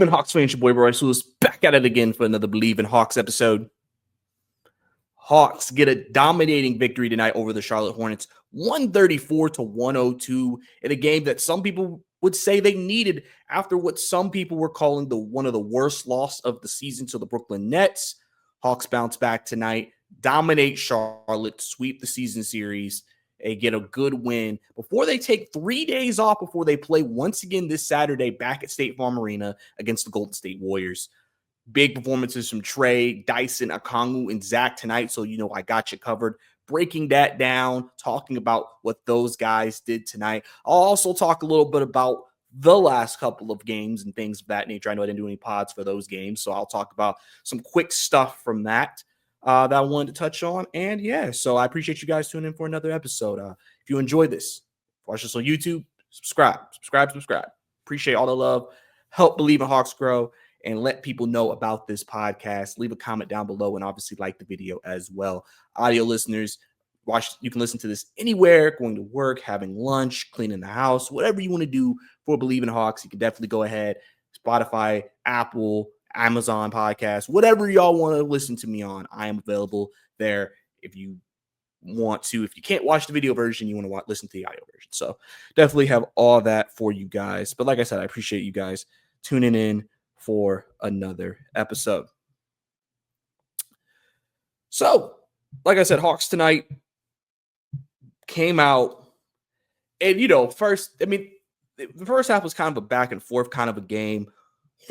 Believe in Hawks fans, your boy Royce Lewis, back at it again for another Believe in Hawks episode. Hawks get a dominating victory tonight over the Charlotte Hornets, 134-102, in a game that some people would say they needed after what some people were calling one of the worst loss of the season to the Brooklyn Nets. Hawks bounce back tonight, dominate Charlotte, sweep the season series, and get a good win before they take 3 days off before they play once again this Saturday back at State Farm Arena against the Golden State Warriors. Big performances from Trae, Dyson, Okongwu, and Zach tonight, so you know I got you covered. Breaking that down, talking about what those guys did tonight. I'll also talk a little bit about the last couple of games and things of that nature. I know I didn't do any pods for those games, so I'll talk about some quick stuff from that that I wanted to touch on. And yeah, so I appreciate you guys tuning in for another episode. If you enjoy this, watch this on YouTube, subscribe. Appreciate all the love. Help Believe in Hawks grow and let people know about this podcast. Leave a comment down below and obviously like the video as well. Audio listeners, you can listen to this anywhere, going to work, having lunch, cleaning the house, whatever you want to do for Believe in Hawks. You can definitely go ahead. Spotify, Apple, Amazon podcast, whatever y'all want to listen to me on, I am available there if you want to. If you can't watch the video version, you want to listen to the audio version. So definitely have all that for you guys. But like I said, I appreciate you guys tuning in for another episode. So, like I said, Hawks tonight came out and, the first half was kind of a back and forth kind of a game.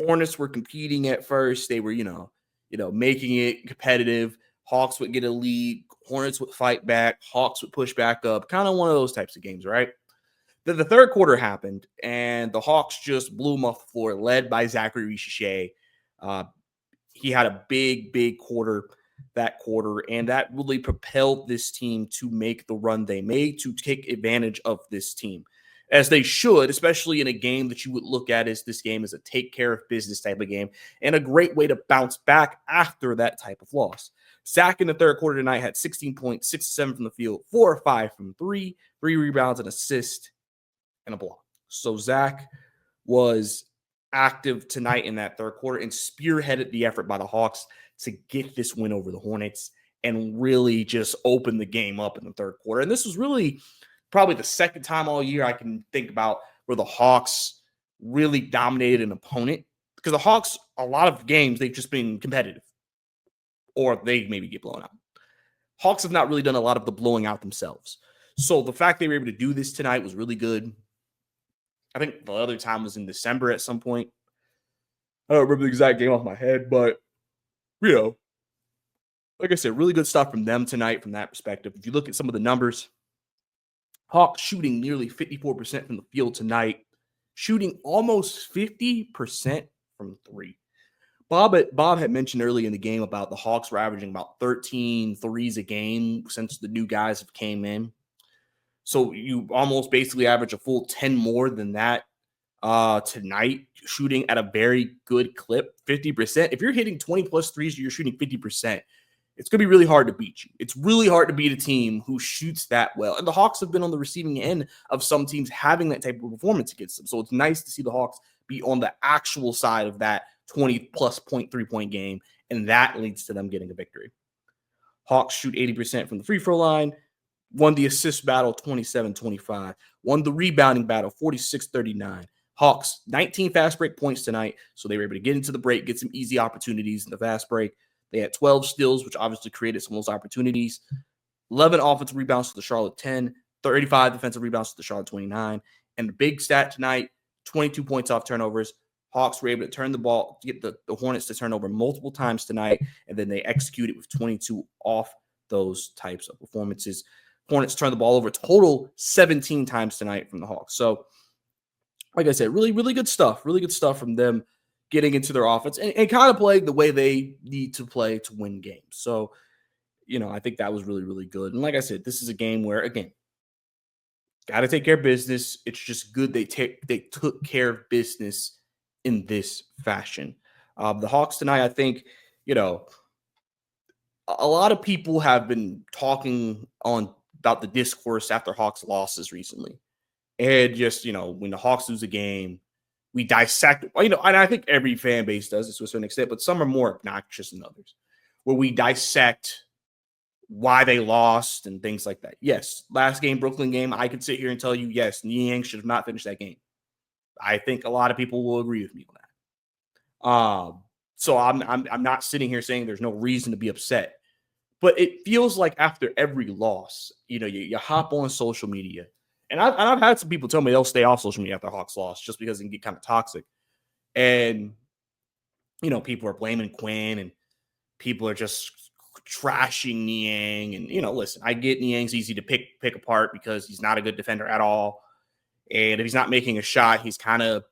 Hornets were competing at first. They were, making it competitive. Hawks would get a lead. Hornets would fight back. Hawks would push back up. Kind of one of those types of games, right? Then the third quarter happened, and the Hawks just blew them off the floor, led by Zachary Richer. He had a big quarter that quarter, and that really propelled this team to make the run they made, to take advantage of this team, as they should, especially in a game that you would look at as this game as a take care of business type of game, and a great way to bounce back after that type of loss. Zach in the third quarter tonight had 16 points, 6 to 7 from the field, 4 or 5 from 3, 3 rebounds, an assist, and a block. So Zach was active tonight in that third quarter and spearheaded the effort by the Hawks to get this win over the Hornets and really just open the game up in the third quarter. And this was really probably the second time all year I can think about where the Hawks really dominated an opponent, because the Hawks, a lot of games, they've just been competitive or they maybe get blown out. Hawks have not really done a lot of the blowing out themselves. So the fact they were able to do this tonight was really good. I think the other time was in December at some point. I don't remember the exact game off my head, but, like I said, really good stuff from them tonight from that perspective. If you look at some of the numbers, Hawks shooting nearly 54% from the field tonight, shooting almost 50% from three. Bob had mentioned early in the game about the Hawks were averaging about 13 threes a game since the new guys have came in. So you almost basically average a full 10 more than that tonight, shooting at a very good clip, 50%. If you're hitting 20 plus threes, you're shooting 50%. It's going to be really hard to beat you. It's really hard to beat a team who shoots that well. And the Hawks have been on the receiving end of some teams having that type of performance against them. So it's nice to see the Hawks be on the actual side of that 20-plus point 3-point game, and that leads to them getting a victory. Hawks shoot 80% from the free throw line, won the assist battle 27-25, won the rebounding battle 46-39. Hawks, 19 fast break points tonight, so they were able to get into the break, get some easy opportunities in the fast break. They had 12 steals, which obviously created some of those opportunities. 11 offensive rebounds to the Charlotte 10, 35 defensive rebounds to the Charlotte 29. And the big stat tonight, 22 points off turnovers. Hawks were able to turn the ball, get the Hornets to turn over multiple times tonight, and then they executed with 22 off those types of performances. Hornets turned the ball over total 17 times tonight from the Hawks. So, like I said, really, really good stuff. Really good stuff from them getting into their offense and kind of playing the way they need to play to win games. So, I think that was really, really good. And like I said, this is a game where, again, got to take care of business. It's just good they took care of business in this fashion. The Hawks tonight, I think, a lot of people have been talking about the discourse after Hawks losses recently. And just, when the Hawks lose a game, We dissect, and I think every fan base does this to a certain extent, but some are more obnoxious than others, where we dissect why they lost and things like that. Yes, last game, Brooklyn game, I could sit here and tell you, yes, Niang should have not finished that game. I think a lot of people will agree with me on that. So I'm not sitting here saying there's no reason to be upset, but it feels like after every loss, you hop on social media, and I've had some people tell me they'll stay off social media after Hawks loss just because it can get kind of toxic, and people are blaming Quinn and people are just trashing Niang. And listen, I get Niang's easy to pick apart because he's not a good defender at all, and if he's not making a shot, he's kind of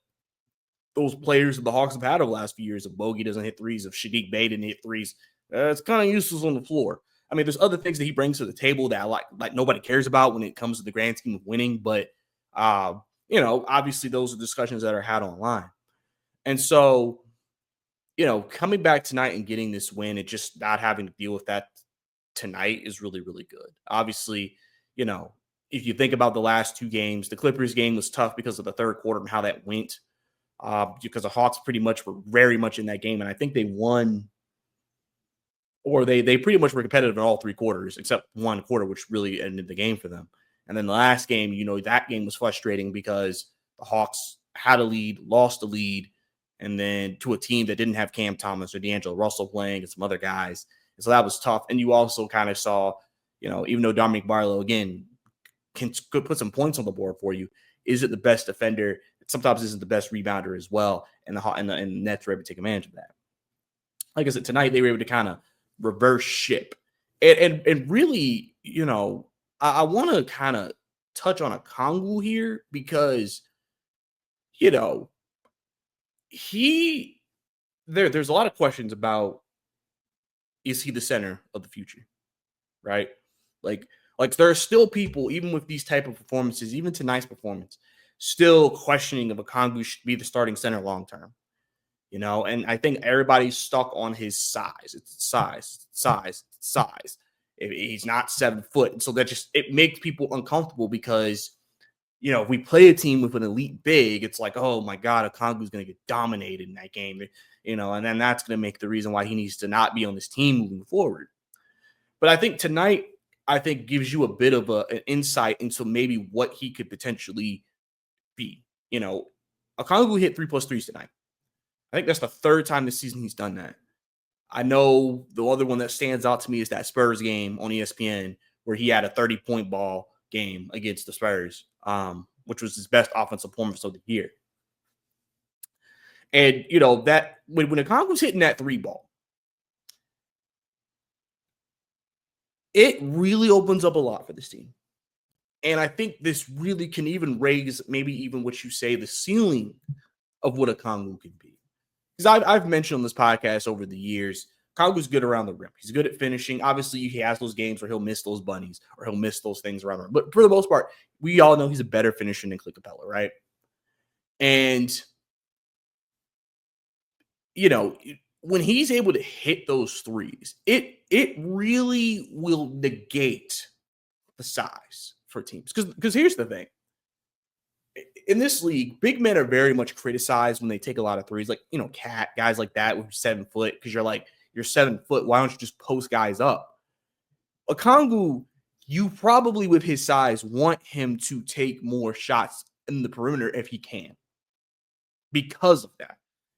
those players that the Hawks have had over the last few years. If Bogey doesn't hit threes, if Sadiq Bey didn't hit threes, it's kind of useless on the floor. I mean, there's other things that he brings to the table that like nobody cares about when it comes to the grand scheme of winning. But obviously those are discussions that are had online. And so, coming back tonight and getting this win and just not having to deal with that tonight is really, really good. Obviously, if you think about the last two games, the Clippers game was tough because of the third quarter and how that went. Because the Hawks pretty much were very much in that game. And I think they won, or they pretty much were competitive in all three quarters, except one quarter, which really ended the game for them. And then the last game, that game was frustrating because the Hawks had a lead, lost the lead, and then to a team that didn't have Cam Thomas or D'Angelo Russell playing and some other guys. And so that was tough. And you also kind of saw, even though Dominic Barlow, again, could put some points on the board for you, is it the best defender? Sometimes isn't the best rebounder as well, and the Nets were able to take advantage of that. Like I said, tonight they were able to kind of reverse ship, and really, I want to kind of touch on Okongwu here because, there's a lot of questions about, is he the center of the future, right? Like there are still people, even with these type of performances, even tonight's performance, still questioning if Okongwu should be the starting center long term. And I think everybody's stuck on his size. It's size. He's not 7 foot. And so it makes people uncomfortable because, if we play a team with an elite big, it's like, oh my God, Okongwu's going to get dominated in that game. And then that's going to make the reason why he needs to not be on this team moving forward. But I think tonight, gives you a bit of an insight into maybe what he could potentially be. Okongwu hit 3+3s tonight. I think that's the third time this season he's done that. I know the other one that stands out to me is that Spurs game on ESPN where he had a 30-point ball game against the Spurs, which was his best offensive performance of the year. And, that when Okongwu's hitting that 3 ball, it really opens up a lot for this team. And I think this really can even raise maybe even what you say, the ceiling of what Okongwu can be. Because I've mentioned on this podcast over the years, Okongwu's good around the rim. He's good at finishing. Obviously, he has those games where he'll miss those bunnies or he'll miss those things around the rim. But for the most part, we all know he's a better finisher than Clint Capella, right? And, when he's able to hit those threes, it really will negate the size for teams. Because here's the thing. In this league, big men are very much criticized when they take a lot of threes. Like, Cat, guys like that with 7 foot, because you're 7 foot. Why don't you just post guys up? Okongwu, you probably with his size want him to take more shots in the perimeter if he can. Because of that.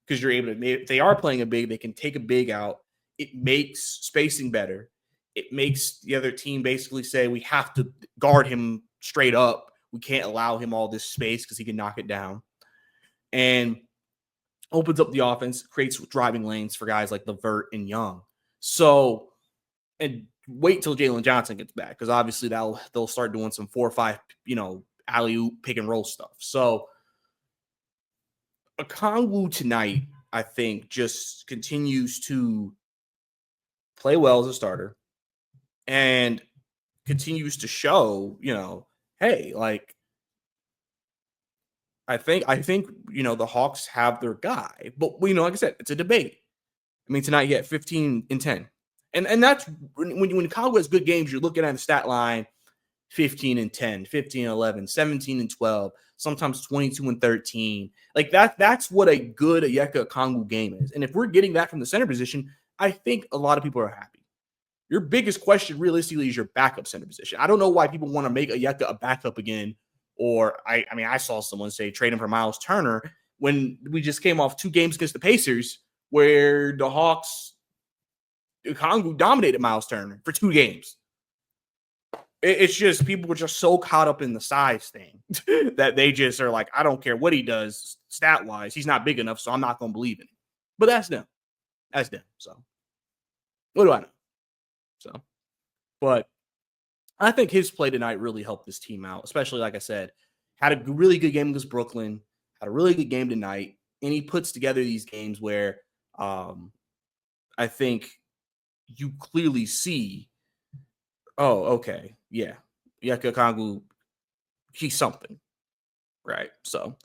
Because you're able to, if they are playing a big, they can take a big out. It makes spacing better. It makes the other team basically say, we have to guard him straight up. We can't allow him all this space because he can knock it down. And opens up the offense, creates driving lanes for guys like LeVert and Young. So, and wait till Jalen Johnson gets back, because obviously they'll start doing some 4 or 5, alley-oop pick and roll stuff. So, Okongwu tonight, I think, just continues to play well as a starter and continues to show, hey, like, I think, the Hawks have their guy. But, like I said, it's a debate. I mean, tonight he had 15 and 10. And that's when Okongwu has good games, you're looking at the stat line, 15 and 10, 15 and 11, 17 and 12, sometimes 22-13. Like that's what a good Onyeka Okongwu game is. And if we're getting that from the center position, I think a lot of people are happy. Your biggest question realistically is your backup center position. I don't know why people want to make Onyeka a backup again. Or I mean, I saw someone say trade him for Miles Turner when we just came off 2 games against the Pacers where the Hawks, Okongwu dominated Miles Turner for 2 games. It's just people were just so caught up in the size thing that they just are like, I don't care what he does stat wise. He's not big enough, so I'm not going to believe in him. But that's them. That's them. So what do I know? So, but I think his play tonight really helped this team out, especially like I said, had a really good game against Brooklyn, had a really good game tonight, and he puts together these games where I think you clearly see, oh, okay, yeah, Onyeka Okongwu, he's something, right? So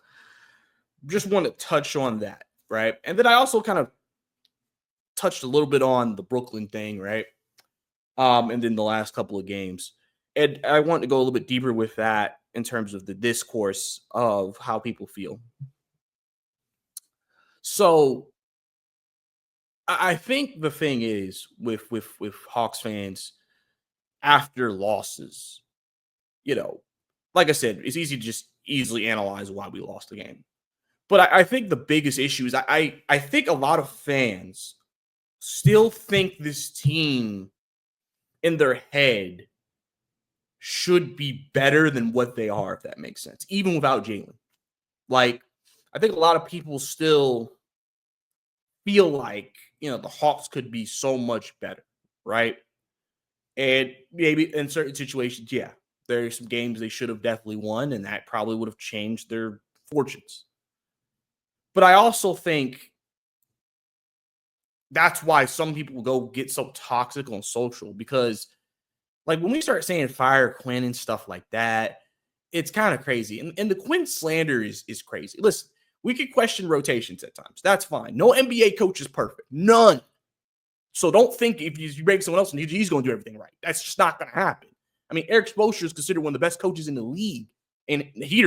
just want to touch on that, right? And then I also kind of touched a little bit on the Brooklyn thing, right? And then the last couple of games. And I want to go a little bit deeper with that in terms of the discourse of how people feel. So I think the thing is with Hawks fans after losses, like I said, it's easy to just easily analyze why we lost the game. But I think the biggest issue is I think a lot of fans still think this team in their head should be better than what they are, if that makes sense, even without Jalen. Like, I think a lot of people still feel like, the Hawks could be so much better, right? And maybe in certain situations, yeah, there are some games they should have definitely won, and that probably would have changed their fortunes. But I also think that's why some people go get so toxic on social, because like when we start saying fire Quinn and stuff like that, it's kind of crazy. And the Quinn slander is crazy. Listen, we could question rotations at times. That's fine. No NBA coach is perfect. None. So don't think if you break someone else and he's going to do everything right. That's just not going to happen. I mean, Eric Spoelstra is considered one of the best coaches in the league, and he's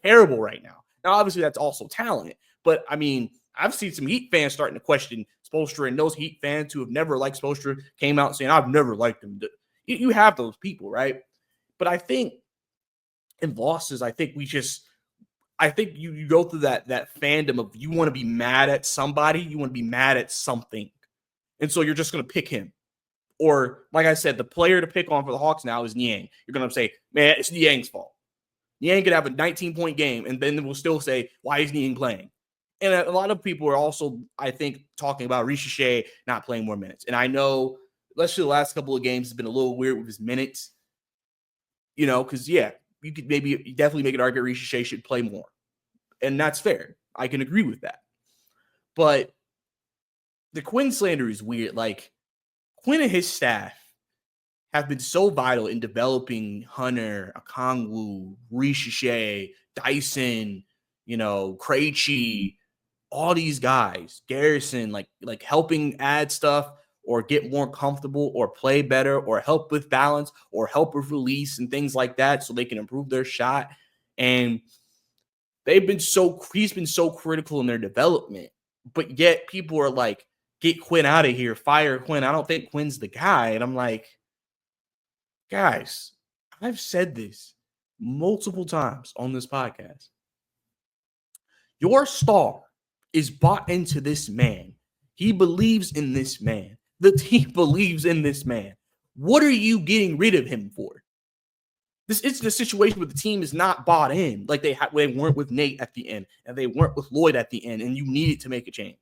terrible right now. Now, obviously, that's also talent. But, I mean, I've seen some Heat fans starting to question Spoelstra, and those Heat fans who have never liked Spoelstra came out saying, I've never liked him. You have those people, right? But I think in losses, I think you go through that fandom of you want to be mad at somebody, you want to be mad at something. And so you're just going to pick him. Or, like I said, the player to pick on for the Hawks now is Niang. You're going to say, man, it's Niang's fault. Niang could have a 19-point game, and then we'll still say, why is Niang playing? And a lot of people are also, I think, talking about Riche not playing more minutes. And I know, especially the last couple of games, has been a little weird with his minutes. Because, yeah, you could definitely make an argument Riche should play more. And that's fair. I can agree with that. But the Quinn slander is weird. Like, Quinn and his staff have been so vital in developing Hunter, Okongwu, Riche, Dyson, Krejci, all these guys, Garrison, like helping add stuff or get more comfortable or play better or help with balance or help with release and things like that so they can improve their shot. And he's been so critical in their development, but yet people are like, get Quinn out of here, fire Quinn. I don't think Quinn's the guy. And I'm like, guys, I've said this multiple times on this podcast. Your star is bought into this man. He believes in this man. The team believes in this man. What are you getting rid of him for? This is the situation where the team is not bought in, like they weren't with Nate at the end, and they weren't with Lloyd at the end, and you needed to make a change.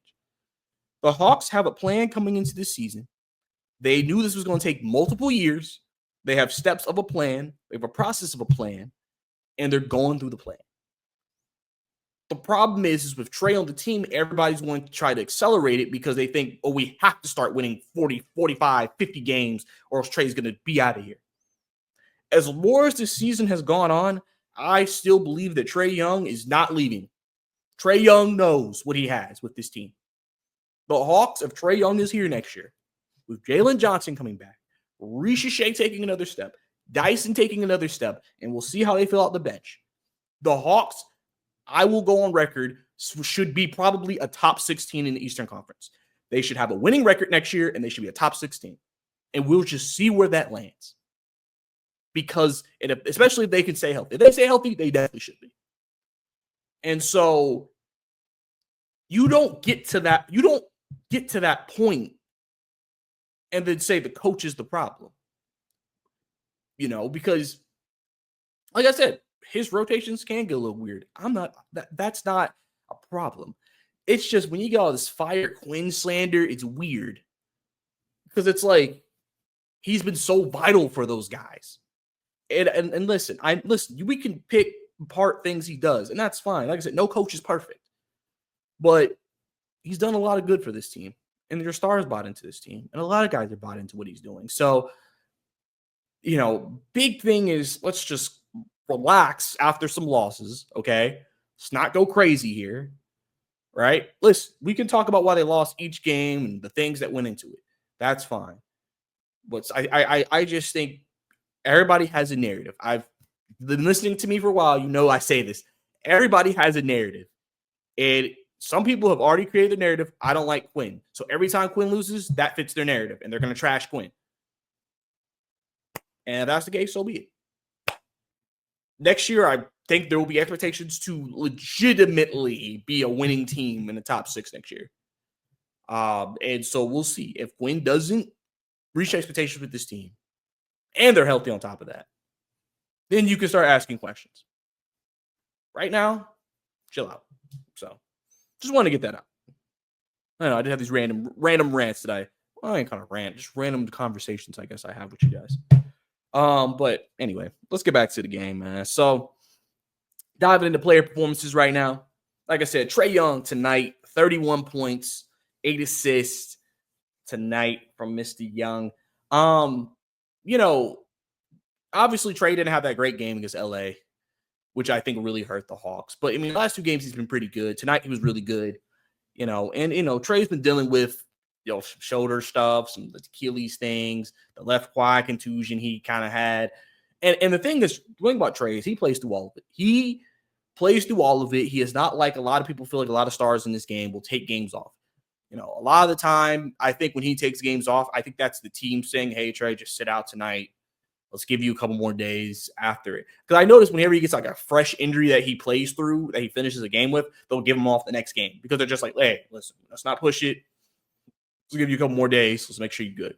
The Hawks have a plan coming into this season. They knew this was going to take multiple years. They have steps of a plan. They have a process of a plan, and they're going through the plan. The problem is with Trae on the team, everybody's going to try to accelerate it because they think, we have to start winning 40, 45, 50 games or else Trae's going to be out of here. As more as this season has gone on, I still believe that Trae Young is not leaving. Trae Young knows what he has with this team. The Hawks, if Trae Young is here next year, with Jalen Johnson coming back, Riche taking another step, Dyson taking another step, and we'll see how they fill out the bench. The Hawks I will go on record, should be probably a top 16 in the Eastern Conference. They should have a winning record next year, and they should be a top 16. And we'll just see where that lands. Because, especially if they can stay healthy. If they stay healthy, they definitely should be. And so, you don't get to that point and then say the coach is the problem. Because, like I said, his rotations can get a little weird. That's not a problem. It's just when you get all this fire Quinn slander, it's weird. Because it's like, he's been so vital for those guys. And listen, we can pick apart things he does, and that's fine. Like I said, no coach is perfect. But he's done a lot of good for this team. And your stars bought into this team. And a lot of guys are bought into what he's doing. So, big thing is, let's just relax after some losses, okay? Let's not go crazy here, right? Listen, we can talk about why they lost each game and the things that went into it. That's fine. But I just think everybody has a narrative. I've been listening to me for a while. I say this. Everybody has a narrative. And some people have already created the narrative. I don't like Quinn. So every time Quinn loses, that fits their narrative. And they're going to trash Quinn. And if that's the case, so be it. Next year, I think there will be expectations to legitimately be a winning team in the top 6 next year. And so we'll see. If Quinn doesn't reach expectations with this team, and they're healthy on top of that, then you can start asking questions. Right now, chill out. So just want to get that out. I know I did have these random rants today. Well, I ain't kind of rant, just random conversations I guess I have with you guys. But anyway, let's get back to the game, man. So diving into player performances right now. Like I said, Trae Young tonight, 31 points, 8 assists tonight from Mr. Young. Obviously Trae didn't have that great game against LA, which I think really hurt the Hawks. But I mean, the last 2 games he's been pretty good. Tonight he was really good. Trae's been dealing with shoulder stuff, some Achilles things, the left quad contusion he kind of had. And the thing about Trae is he plays through all of it. He plays through all of it. He is not like a lot of people feel like a lot of stars in this game will take games off. A lot of the time, I think when he takes games off, I think that's the team saying, hey, Trae, just sit out tonight. Let's give you a couple more days after it. Because I noticed whenever he gets like a fresh injury that he plays through, that he finishes a game with, they'll give him off the next game. Because they're just like, hey, listen, let's not push it. Let's give you a couple more days. Let's make sure you're good.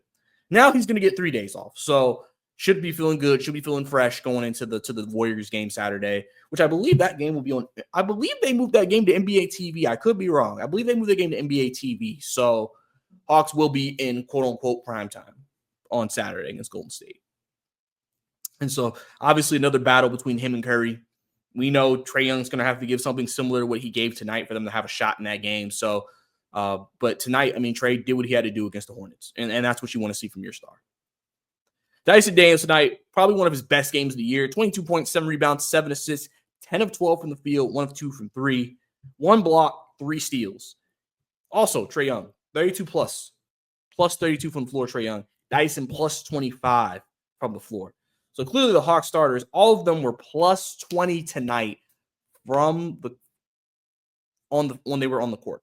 Now he's going to get 3 days off. So should be feeling good. Should be feeling fresh going into the Warriors game Saturday, which I believe that game will be on. I believe they moved that game to NBA TV. I could be wrong. I believe they moved the game to NBA TV. So Hawks will be in quote unquote prime time on Saturday against Golden State. And so obviously another battle between him and Curry. We know Trae Young's going to have to give something similar to what he gave tonight for them to have a shot in that game. So, but tonight, I mean, Trae did what he had to do against the Hornets. And that's what you want to see from your star. Dyson Daniels tonight, probably one of his best games of the year. 22 points, 7 rebounds, 7 assists, 10 of 12 from the field, 1 of 2 from 3, 1 block, 3 steals. Also, Trae Young, 32 plus 32 from the floor, Trae Young. Dyson plus 25 from the floor. So clearly the Hawks starters, all of them were plus 20 tonight when they were on the court.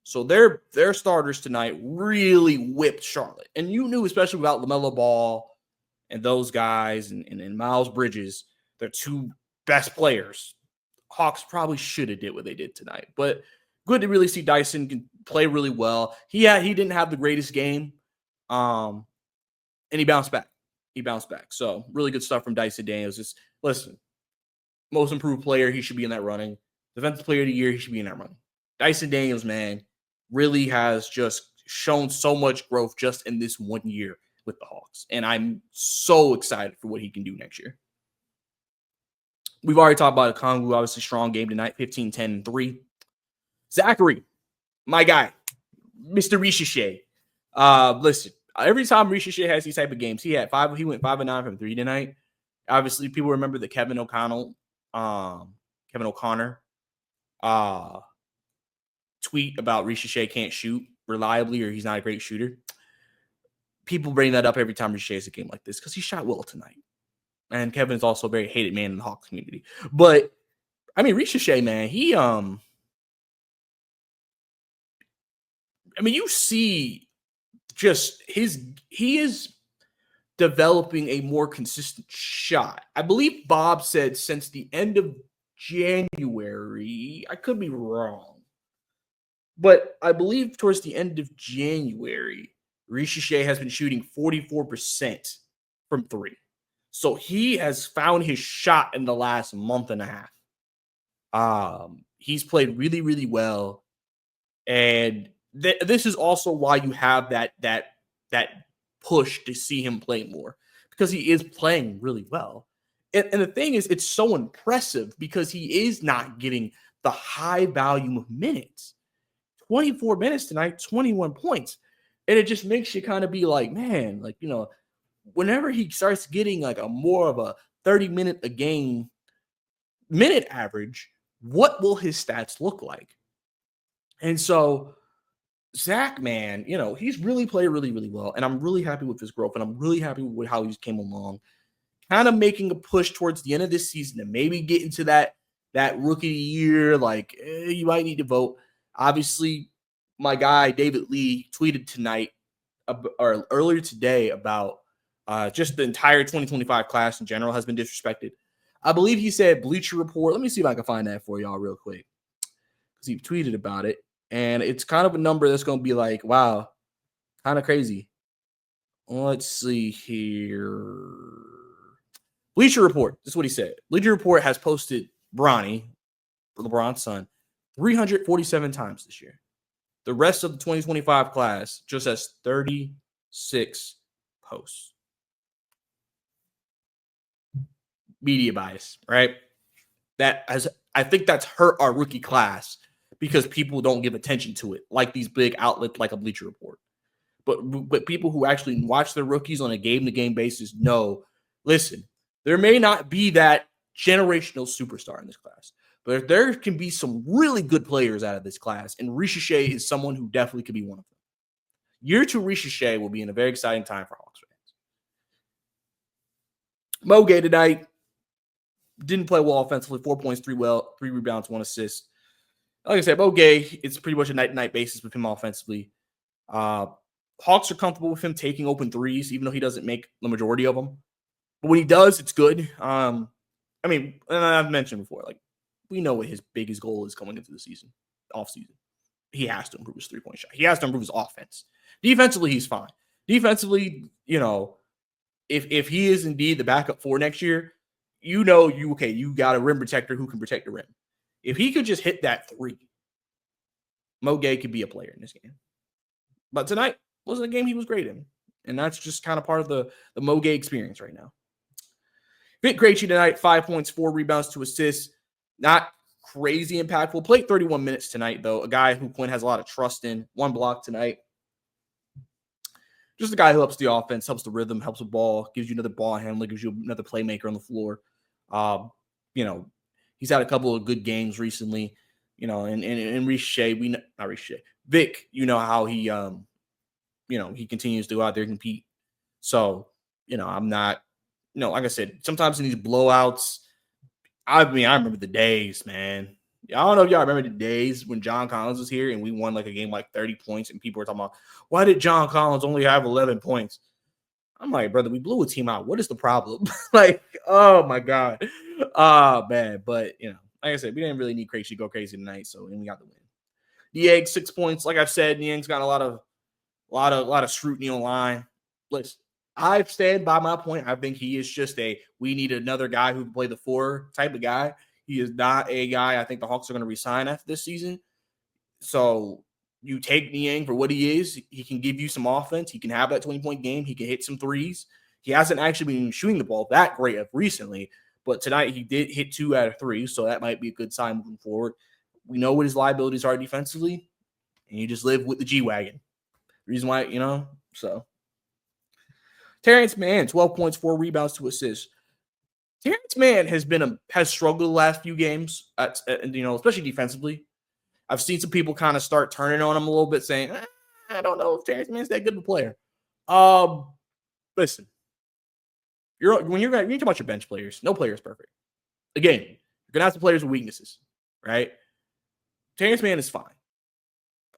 So their starters tonight really whipped Charlotte. And you knew, especially without LaMelo Ball and those guys and Miles Bridges, their 2 best players. Hawks probably should have did what they did tonight. But good to really see Dyson can play really well. He didn't have the greatest game. And he bounced back. So really good stuff from Dyson Daniels. Just listen, most improved player, he should be in that running. Defensive player of the year, he should be in that running. Dyson Daniels, man, really has just shown so much growth just in this 1 year with the Hawks. And I'm so excited for what he can do next year. We've already talked about Okongwu, obviously strong game tonight, 15, 10, and 3. Zachary, my guy, Mr. Ricochet. Listen, every time Ricochet has these type of games, he went 5-9 from 3 tonight. Obviously, people remember the Kevin O'Connor tweet about Ricochet can't shoot reliably or he's not a great shooter. People bring that up every time Ricochet has a game like this because he shot well tonight. And Kevin's also a very hated man in the Hawks community. But I mean, Ricochet, man, you see just he is developing a more consistent shot. I believe Bob said since the end of January, I could be wrong, but I believe towards the end of January, Ricochet has been shooting 44% from three. So he has found his shot in the last month and a half. He's played really, really well. And this is also why you have that push to see him play more, because he is playing really well. And the thing is, it's so impressive because he is not getting the high volume of minutes. 24 minutes tonight, 21 points. And it just makes you kind of be like, man, like, whenever he starts getting like a more of a 30-minute a game minute average, what will his stats look like? And so Zach, man, he's really played really, really well. And I'm really happy with his growth. And I'm really happy with how he's came along. Kind of making a push towards the end of this season to maybe get into that rookie of the year. Like, you might need to vote. Obviously, my guy, David Lee, tweeted tonight or earlier today about just the entire 2025 class in general has been disrespected. I believe he said Bleacher Report. Let me see if I can find that for y'all real quick, because he tweeted about it. And it's kind of a number that's going to be like, wow, kind of crazy. Let's see here. Bleacher Report. This is what he said. Bleacher Report has posted Bronny, LeBron's son, 347 times this year. The rest of the 2025 class just has 36 posts. Media bias, right? I think that's hurt our rookie class because people don't give attention to it, like these big outlets like a Bleacher Report. But people who actually watch their rookies on a game-to-game basis know, listen, there may not be that generational superstar in this class, but there can be some really good players out of this class, and Ricochet is someone who definitely could be one of them. Year two Ricochet will be in a very exciting time for Hawks fans. Mo Gay tonight didn't play well offensively, 4 points, 3 rebounds, 1 assist. Like I said, Mo Gay, it's pretty much a night-to-night basis with him offensively. Hawks are comfortable with him taking open threes, even though he doesn't make the majority of them. But when he does, it's good. And I've mentioned before, like, we know what his biggest goal is going into the season, off-season. He has to improve his three-point shot. He has to improve his offense. Defensively, he's fine. Defensively, if he is indeed the backup for next year, you got a rim protector who can protect the rim. If he could just hit that three, Mo Gay could be a player in this game. But tonight wasn't a game he was great in. And that's just kind of part of the Mo Gay experience right now. Vic Krejci tonight, 5 points, 4 rebounds, 2 assists. Not crazy impactful. Played 31 minutes tonight, though. A guy who Quinn has a lot of trust in. 1 block tonight. Just a guy who helps the offense, helps the rhythm, helps the ball, gives you another ball handler, gives you another playmaker on the floor. He's had a couple of good games recently. And Ricochet, not Ricochet. Vic, how he he continues to go out there and compete. So, I'm not, like I said, sometimes in these blowouts, I remember the days, man. I don't know if y'all remember the days when John Collins was here and we won like a game like 30 points and people were talking about, why did John Collins only have 11 points? I'm like, brother, we blew a team out. What is the problem? Like, oh my God. Oh, man. But, like I said, we didn't really need Krejci to go crazy tonight, so we got the win. Niang, 6 points. Like I've said, Niang's got a lot of scrutiny online. Listen, I stand by my point. I think he is just we need another guy who can play the 4 type of guy. He is not a guy I think the Hawks are going to resign after this season. So you take Niang for what he is. He can give you some offense. He can have that 20-point game. He can hit some threes. He hasn't actually been shooting the ball that great recently, but tonight he did hit 2 out of 3, so that might be a good sign moving forward. We know what his liabilities are defensively, and you just live with the G-Wagon. Reason why, so. Terrence Mann, 12 points, 4 rebounds, 2 assists. Terrence Mann has struggled the last few games, especially defensively. I've seen some people kind of start turning on him a little bit, saying, I don't know if Terrence Mann's that good of a player. Listen, when you're talking about your bench players, no player is perfect. Again, You're going to have some players with weaknesses, right? Terrence Mann is fine.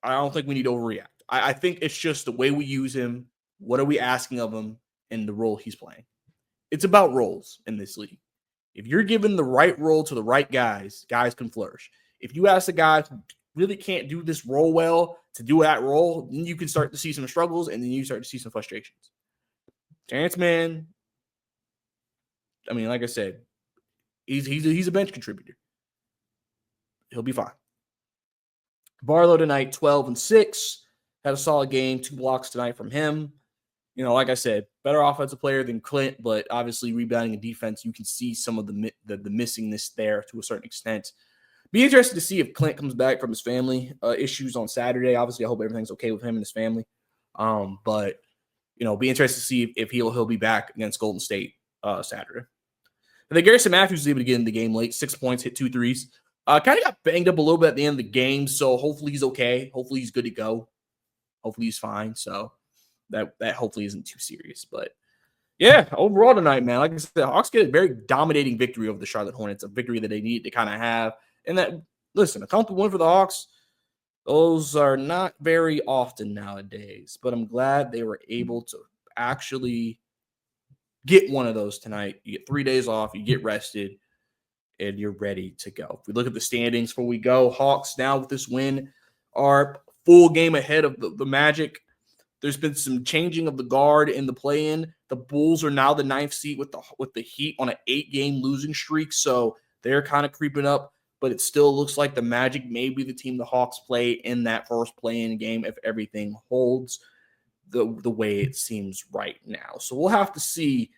I don't think we need to overreact. I think it's just the way we use him. What are we asking of him and the role he's playing? It's about roles in this league. If you're given the right role to the right guys, guys can flourish. If you ask a guy who really can't do this role well to do that role, then you can start to see some struggles and then you start to see some frustrations. Terrence Mann, I mean, like I said, he's a bench contributor. He'll be fine. Barlow tonight, 12 and 6. Had a solid game, 2 blocks tonight from him. You know, like I said, better offensive player than Clint, but obviously rebounding and defense, you can see some of the missingness there to a certain extent. Be interested to see if Clint comes back from his family issues on Saturday. Obviously, I hope everything's okay with him and his family. But you know, be interested to see if he'll be back against Golden State Saturday. And then Garrison Matthews was able to get in the game late, 6 points, hit 2 threes. Kind of got banged up a little bit at the end of the game, so hopefully he's okay. Hopefully he's good to go. Hopefully he's fine. So that hopefully isn't too serious. But yeah, overall tonight, man, like I said, the Hawks get a very dominating victory over the Charlotte Hornets, a victory that they need to kind of have. And that, listen, a comfortable win for the Hawks, those are not very often nowadays. But I'm glad they were able to actually get one of those tonight. You get 3 days off, you get rested, and you're ready to go. If we look at the standings before we go, Hawks now with this win are full game ahead of the Magic. There's been some changing of the guard in the play-in. The Bulls are now the 9th seed with the Heat on an 8-game losing streak, so they're kind of creeping up. But it still looks like the Magic may be the team the Hawks play in that first play-in game if everything holds the way it seems right now. So we'll have to see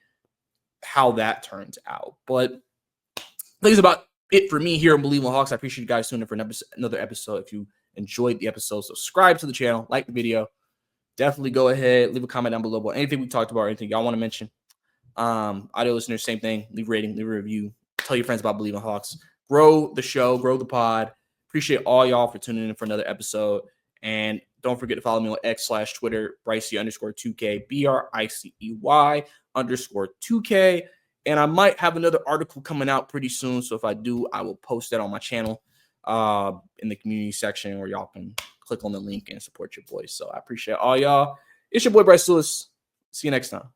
how that turns out. But that's about it for me here on Believe in the Hawks. I appreciate you guys tuning in for another episode. If you enjoyed the episode, subscribe to the channel, like the video. Definitely go ahead, leave a comment down below about anything we talked about or anything y'all want to mention. Audio listeners, same thing. Leave a rating, leave a review. Tell your friends about Believe in the Hawks. Grow the show, grow the pod. Appreciate all y'all for tuning in for another episode. And don't forget to follow me on X/Twitter, Bricey_2K, BRICEY_2K. And I might have another article coming out pretty soon. So if I do, I will post that on my channel in the community section where y'all can click on the link and support your boys. So I appreciate all y'all. It's your boy Bryce Lewis. See you next time.